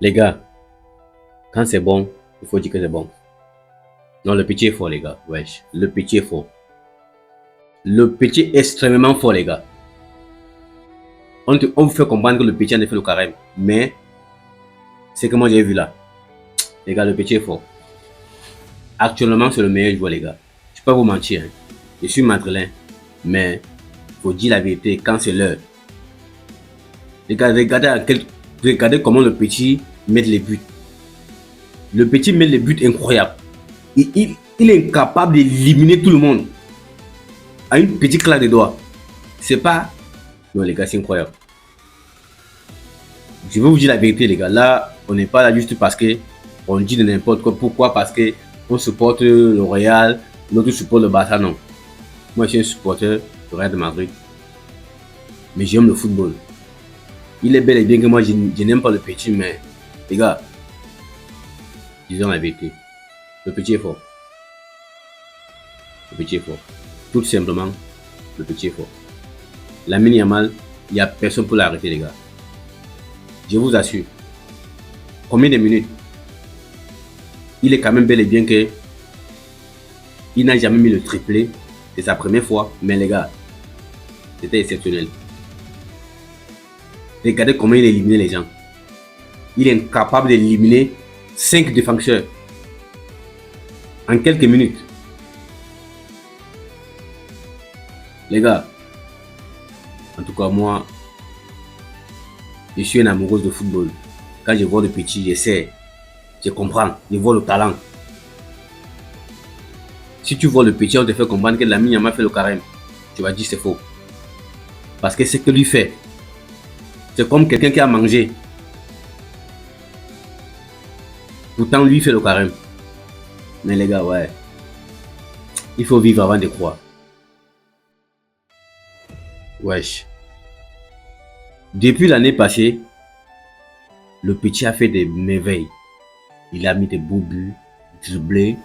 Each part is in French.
Les gars, quand c'est bon, il faut dire que c'est bon. Non, le petit est fort, les gars. Wesh, le petit est fort. Le petit est extrêmement fort, les gars. On vous fait comprendre que le petit en a fait le carême. Mais, c'est que moi j'ai vu là. Les gars, le petit est fort. Actuellement, c'est le meilleur joueur, les gars. Je peux pas vous mentir. Hein. Je suis madrilène. Mais, faut dire la vérité quand c'est l'heure. Les gars, regardez comment le petit met les buts. Le petit met les buts incroyables. Il est incapable d'éliminer tout le monde à une petite claque de doigts. C'est pas... Non, les gars, c'est incroyable. Je vais vous dire la vérité, les gars. Là, on n'est pas là juste parce que on dit de n'importe quoi. Pourquoi? Parce que on supporte le Real, l'autre supporte le Barça. Non. Moi, je suis un supporter du Real de Madrid. Mais j'aime le football. Il est bel et bien que moi, je n'aime pas le petit, mais les gars, disons la vérité. Le petit est fort. Le petit est fort. Tout simplement, le petit est fort. Lamine Yamal, il n'y a personne pour l'arrêter, les gars. Je vous assure. Combien de minutes? Il est quand même bel et bien que il n'a jamais mis le triplé. C'est sa première fois. Mais les gars, c'était exceptionnel. Regardez comment il éliminait les gens. Il est incapable d'éliminer 5 défenseurs en quelques minutes. Les gars, en tout cas moi, je suis un amoureux de football. Quand je vois le petit, j'essaie, je comprends, je vois le talent. Si tu vois le petit, on te fait comprendre que Lamine Yamal fait le carême, tu vas dire c'est faux. Parce que ce que lui fait, c'est comme quelqu'un qui a mangé. Pourtant, lui fait le carême. Mais les gars, ouais. Il faut vivre avant de croire. Wesh. Depuis l'année passée, le petit a fait des merveilles. Il a mis des beaux buts, dribblé.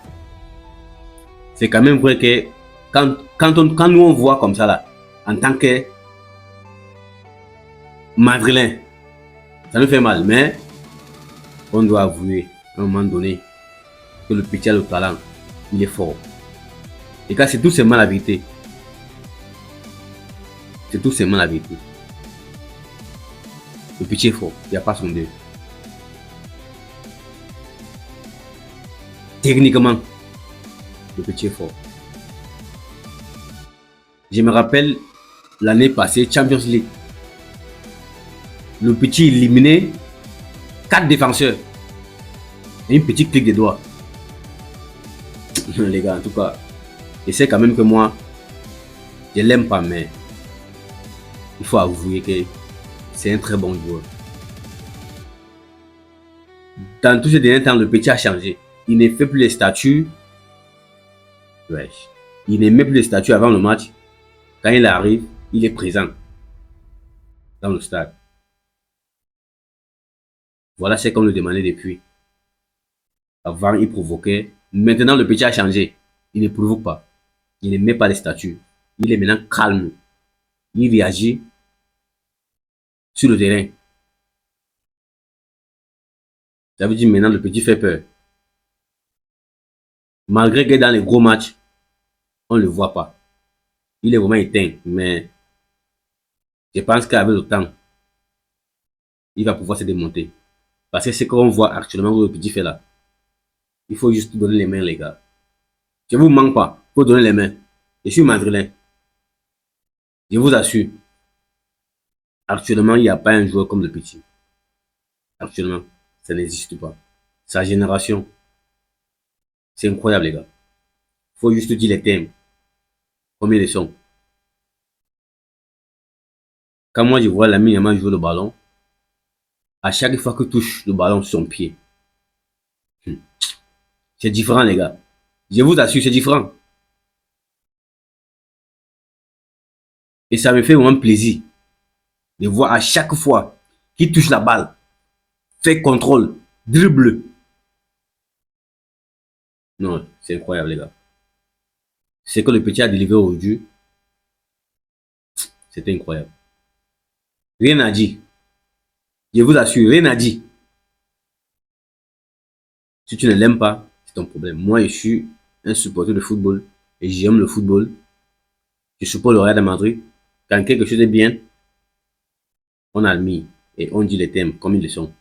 C'est quand même vrai que quand nous on voit comme ça là, en tant que madrilène, ça nous fait mal. Mais on doit avouer à un moment donné que le petit a le talent. Il est fort. Les gars, c'est tout simplement la vérité. C'est tout simplement la vérité. Le petit est fort. Il n'y a pas son deux. Techniquement, le petit est fort. Je me rappelle l'année passée, Champions League. Le petit éliminé 4 défenseurs. Et une petite clique des doigts. Les gars, en tout cas, je sais quand même que moi, je l'aime pas, mais il faut avouer que c'est un très bon joueur. Dans tous ces derniers temps, le petit a changé. Il ne fait plus les statuts. Wesh. Il ne met plus les statuts avant le match. Quand il arrive, il est présent dans le stade. Voilà ce qu'on lui demandait depuis. Avant, il provoquait. Maintenant, le petit a changé. Il ne provoque pas. Il ne met pas les statuts. Il est maintenant calme. Il réagit sur le terrain. Ça veut dire maintenant le petit fait peur. Malgré que dans les gros matchs, on ne le voit pas. Il est vraiment éteint. Mais je pense qu'avec le temps, il va pouvoir se démonter. Parce que ce qu'on voit actuellement où le petit fait là, il faut juste donner les mains, les gars. Je ne vous manque pas. Il faut donner les mains. Je suis madrilène. Je vous assure. Actuellement, il n'y a pas un joueur comme le petit. Actuellement, ça n'existe pas. Sa génération, c'est incroyable, les gars. Il faut juste dire les thèmes. Combien ils sont. Quand moi, je vois Lamine Yamal jouer le ballon, à chaque fois qu'il touche le ballon sur son pied, c'est différent, les gars. Je vous assure, c'est différent. Et ça me fait vraiment plaisir de voir à chaque fois qu'il touche la balle, fait contrôle, dribble. Non, c'est incroyable, les gars. Ce que le petit a délivré aujourd'hui, c'était incroyable. Rien à dire. Je vous assure, rien à dire. Si tu ne l'aimes pas, c'est ton problème. Moi, je suis un supporter de football et j'aime le football. Je supporte le Real de Madrid. Quand quelque chose est bien, on admire et on dit les thèmes comme ils le sont.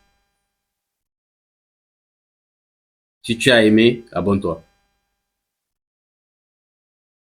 Si tu as aimé, abonne-toi.